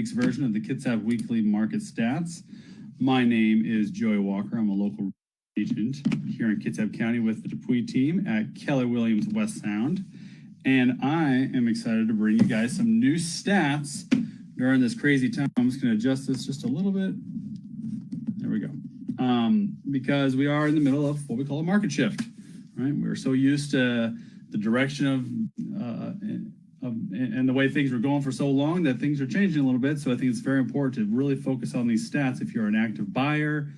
week's version of the Kitsap Weekly Market Stats. My name is Joey Walker. I'm a local agent here in Kitsap County with the Dupuy team at Keller Williams West Sound. And I am excited to bring you guys some new stats during this crazy time. I'm just going to adjust this just a little bit. There we go. Because we are in the middle of what we call a market shift, right? We're so used to the direction of and the way things were going for so long that things are changing a little bit. So I think it's very important to really focus on these stats. If you're an active buyer,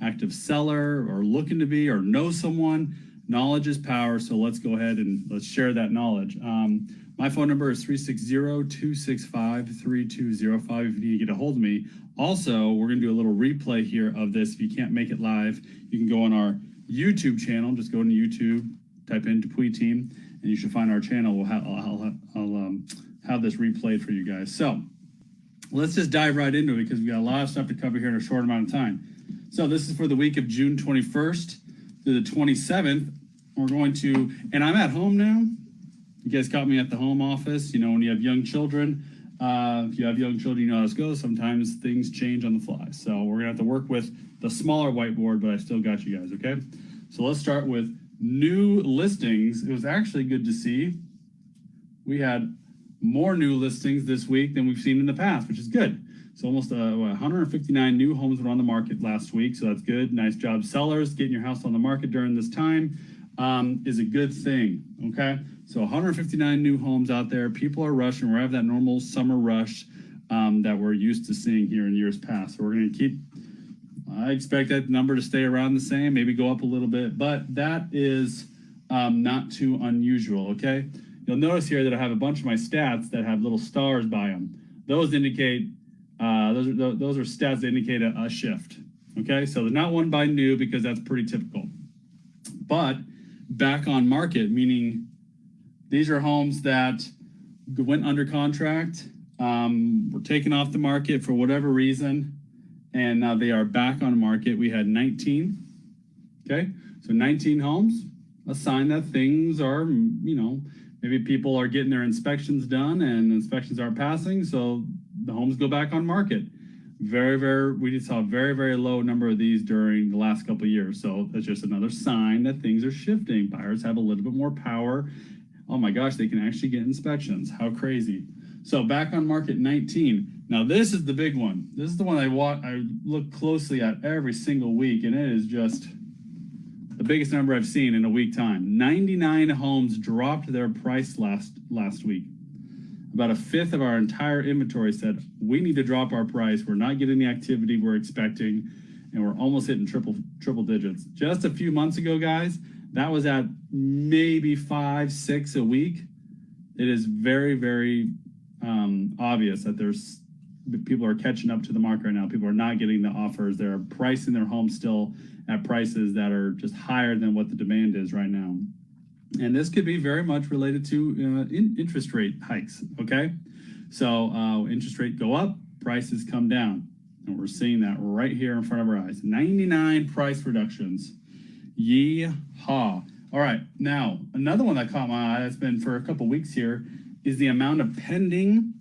active seller, or looking to be, or know someone, knowledge is power. So let's go ahead and let's share that knowledge. My phone number is 360-265-3205 if you need to get a hold of me. Also, we're going to do a little replay here of this. If you can't make it live, you can go on our YouTube channel. Just go to YouTube, type in Dupuy Team, and you should find our channel. I'll have this replayed for you guys. So let's just dive right into it because we got a lot of stuff to cover here in a short amount of time. So this is for the week of June 21st through the 27th. We're going to, and I'm at home now. You guys caught me at the home office. You know, when you have young children, if you have young children, you know how this goes. Sometimes things change on the fly. So we're gonna have to work with the smaller whiteboard, but I still got you guys, okay? So let's start with new listings. It was actually good to see. We had more new listings this week than we've seen in the past, which is good. So almost 159 new homes were on the market last week, so that's good. Nice job, sellers. Getting your house on the market during this time is a good thing, okay? So 159 new homes out there. People are rushing. We're having that normal summer rush that we're used to seeing here in years past. So we're going to keep, I expect that number to stay around the same, maybe go up a little bit, but that is not too unusual, okay? You'll notice here that I have a bunch of my stats that have little stars by them. Those indicate, those are stats that indicate a shift, okay? So they're not one by new because that's pretty typical. But back on market, meaning these are homes that went under contract, were taken off the market for whatever reason, and now they are back on market. We had 19, okay? So 19 homes, a sign that things are, you know, maybe people are getting their inspections done and inspections aren't passing, so the homes go back on market. We just saw a very, very low number of these during the last couple of years. So that's just another sign that things are shifting. Buyers have a little bit more power. Oh my gosh, they can actually get inspections. How crazy. So back on market 19. Now this is the big one. This is the one I look closely at every single week, and it is just the biggest number I've seen in a week time. 99 homes dropped their price last week. About a fifth of our entire inventory said, we need to drop our price. We're not getting the activity we're expecting, and we're almost hitting triple digits. Just a few months ago, guys, that was at maybe 5, 6 a week. It is very, very obvious that people are catching up to the market right now. People are not getting the offers. They're pricing their homes still at prices that are just higher than what the demand is right now. And this could be very much related to interest rate hikes, okay? So interest rate go up, prices come down. And we're seeing that right here in front of our eyes. 99 price reductions. Yee-haw. All right, now, another one that caught my eye that's been for a couple weeks here is the amount of pending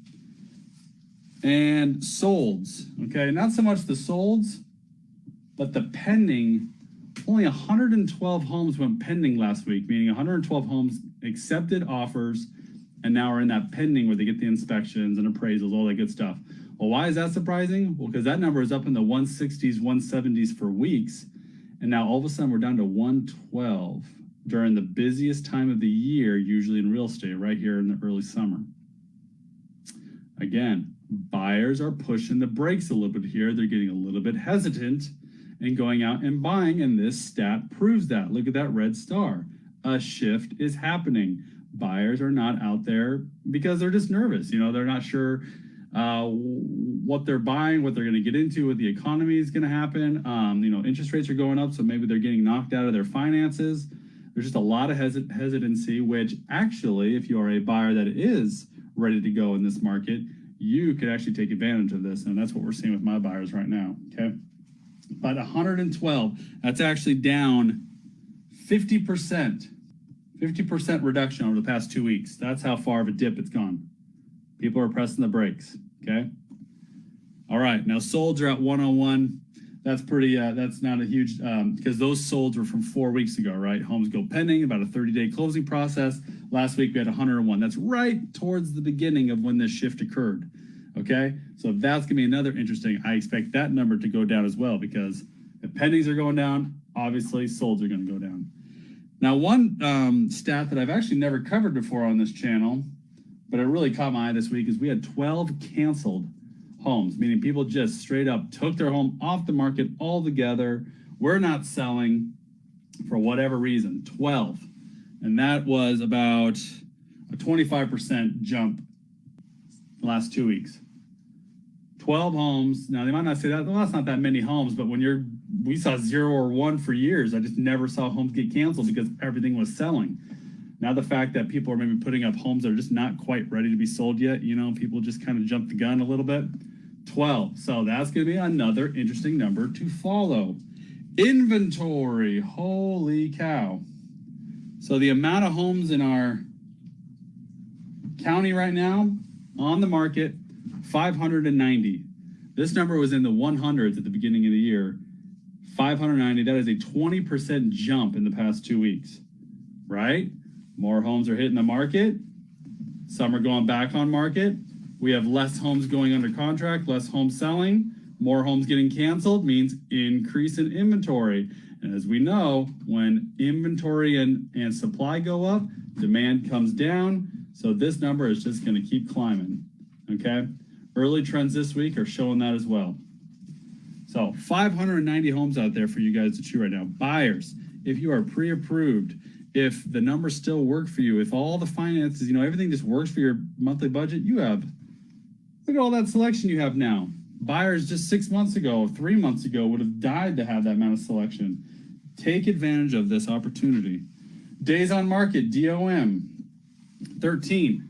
and solds, okay? Not so much the solds, but the pending. Only 112 homes went pending last week, meaning 112 homes accepted offers and now are in that pending where they get the inspections and appraisals, all that good stuff. Well, why is that surprising? Well, because that number is up in the 160s, 170s for weeks, and now all of a sudden we're down to 112 during the busiest time of the year, usually in real estate, right here in the early summer. Again, buyers are pushing the brakes a little bit here. They're getting a little bit hesitant and going out and buying, and this stat proves that. Look at that red star. A shift is happening. Buyers are not out there because they're just nervous. You know, they're not sure what they're buying, what they're going to get into, what the economy is going to happen. You know, interest rates are going up, so maybe they're getting knocked out of their finances. There's just a lot of hesitancy, which actually, if you are a buyer that is ready to go in this market, you could actually take advantage of this, and that's what we're seeing with my buyers right now, okay? But 112, that's actually down 50%. 50% reduction over the past 2 weeks. That's how far of a dip it's gone. People are pressing the brakes, okay? All right, now solds are at 101. That's pretty, that's not a huge, because those solds were from 4 weeks ago, right? Homes go pending, about a 30-day closing process. Last week we had 101. That's right towards the beginning of when this shift occurred, okay? So that's gonna be another interesting, I expect that number to go down as well, because if pendings are going down, obviously solds are gonna go down. Now one stat that I've actually never covered before on this channel, but it really caught my eye this week, is we had 12 canceled homes, meaning people just straight up took their home off the market altogether. We're not selling for whatever reason, 12. And that was about a 25% jump the last 2 weeks. 12 homes. Now they might not say that, well, that's not that many homes, but when we saw 0 or 1 for years. I just never saw homes get canceled because everything was selling. Now the fact that people are maybe putting up homes that are just not quite ready to be sold yet, you know, people just kind of jumped the gun a little bit. 12. So that's going to be another interesting number to follow. Inventory. Holy cow. So the amount of homes in our county right now on the market, 590. This number was in the 100s at the beginning of the year. 590. That is a 20% jump in the past 2 weeks, right? More homes are hitting the market. Some are going back on market. We have less homes going under contract, less homes selling. More homes getting canceled means increase in inventory. And as we know, when inventory and supply go up, demand comes down. So this number is just going to keep climbing, okay? Early trends this week are showing that as well. So 590 homes out there for you guys to chew right now. Buyers, if you are pre-approved, if the numbers still work for you, if all the finances, you know, everything just works for your monthly budget, you have, look at all that selection you have now. Buyers just 6 months ago, 3 months ago would have died to have that amount of selection. Take advantage of this opportunity. Days on market, DOM, 13.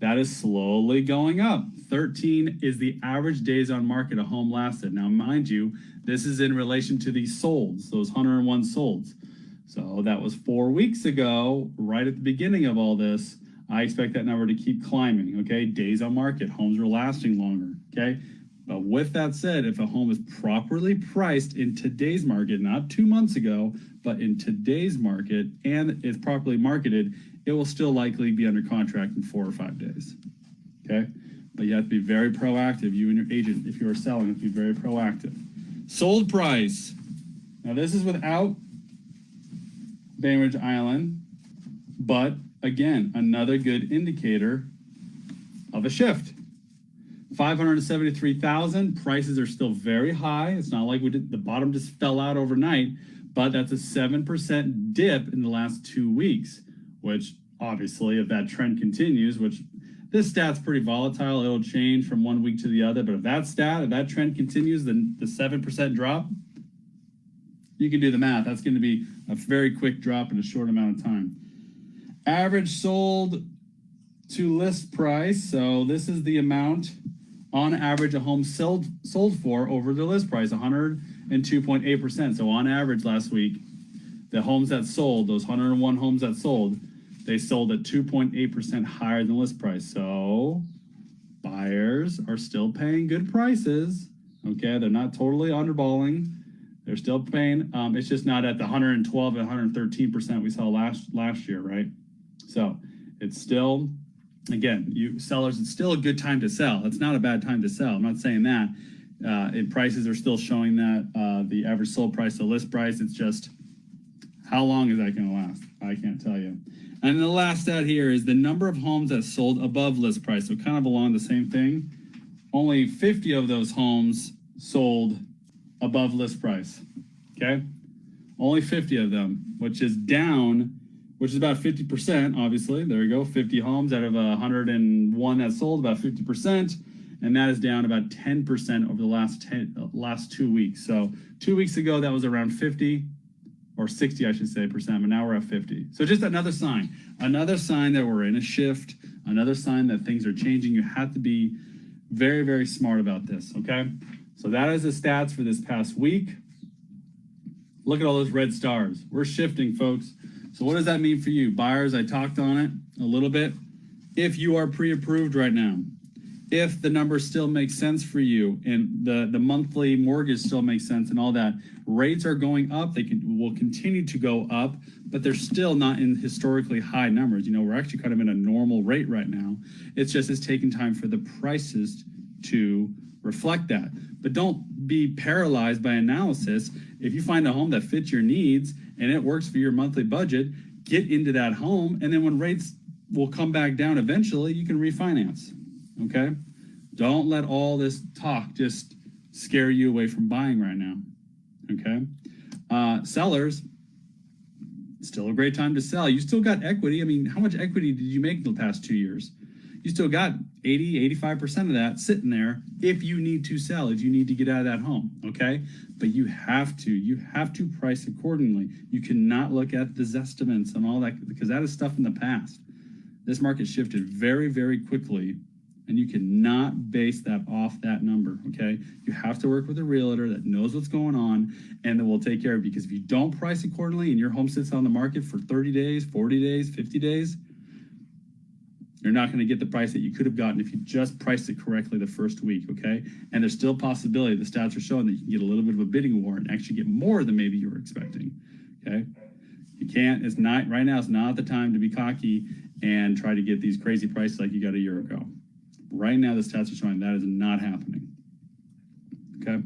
That is slowly going up. 13 is the average days on market a home lasted. Now, mind you, this is in relation to the solds, those 101 solds. So that was 4 weeks ago, right at the beginning of all this. I expect that number to keep climbing, okay? Days on market, homes are lasting longer, okay? But with that said, if a home is properly priced in today's market, not 2 months ago, but in today's market, and is properly marketed, it will still likely be under contract in 4 or 5 days, okay? But you have to be very proactive, you and your agent, if you are selling, have to be very proactive. Sold price. Now this is without Bainbridge Island, but again, another good indicator of a shift. 573,000, prices are still very high. It's not like the bottom just fell out overnight, but that's a 7% dip in the last 2 weeks, which obviously if that trend continues, which this stat's pretty volatile, it'll change from 1 week to the other, but if that trend continues, then the 7% drop, you can do the math. That's going to be a very quick drop in a short amount of time. Average sold to list price. So this is the amount on average a home sold for over the list price, 102.8%. So on average last week, the homes that sold, those 101 homes that sold, they sold at 2.8% higher than list price. So buyers are still paying good prices. Okay, they're not totally underballing. They're still paying. It's just not at the 112 and 113% we saw last year, right? So it's still, again, you sellers, it's still a good time to sell. It's not a bad time to sell. I'm not saying that. Prices are still showing that the average sold price to list price. It's just, how long is that going to last? I can't tell you. And the last stat here is the number of homes that sold above list price. So kind of along the same thing. Only 50 of those homes sold above list price, okay? Only 50 of them, which is down, which is about 50%, obviously. There we go, 50 homes out of 101 that sold, about 50%, and that is down about 10% over the last 2 weeks. So 2 weeks ago, that was around 50, or 60, I should say, percent, but now we're at 50. So just another sign that we're in a shift, another sign that things are changing. You have to be very, very smart about this, okay? So that is the stats for this past week. Look at all those red stars. We're shifting, folks. So what does that mean for you? Buyers, I talked on it a little bit. If you are pre-approved right now, if the number still makes sense for you and the monthly mortgage still makes sense and all that. Rates are going up. Will continue to go up, but they're still not in historically high numbers. We're actually kind of in a normal rate right now. It's taking time for the prices to reflect that. But don't be paralyzed by analysis. If you find a home that fits your needs and it works for your monthly budget, get into that home. And then when rates will come back down eventually, you can refinance. Okay? Don't let all this talk just scare you away from buying right now. Okay? Sellers, still a great time to sell. You still got equity. I mean, how much equity did you make in the past 2 years? You still got 85% of that sitting there if you need to sell, if you need to get out of that home, okay? But you have to price accordingly. You cannot look at the Zestimates and all that, because that is stuff in the past. This market shifted very, very quickly, and you cannot base that off that number, okay? You have to work with a realtor that knows what's going on and that will take care of it, because if you don't price accordingly and your home sits on the market for 30 days, 40 days, 50 days, you're not going to get the price that you could have gotten if you just priced it correctly the first week, okay? And there's still a possibility, the stats are showing that you can get a little bit of a bidding war and actually get more than maybe you were expecting, okay? You can't, right now it's not the time to be cocky and try to get these crazy prices like you got a year ago. Right now, the stats are showing that is not happening, okay?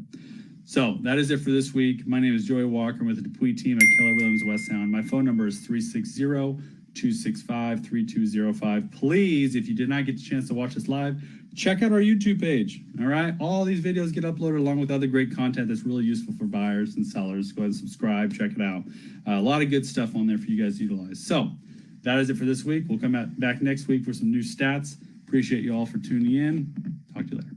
So that is it for this week. My name is Joey Walker. I'm with the Dupuy team at Keller Williams West Sound. My phone number is 360-265-3205. Please, if you did not get the chance to watch us live, check out our YouTube page, all right? All these videos get uploaded along with other great content that's really useful for buyers and sellers. Go ahead and subscribe, check it out. A lot of good stuff on there for you guys to utilize. So that is it for this week. We'll come back next week for some new stats. Appreciate you all for tuning in. Talk to you later.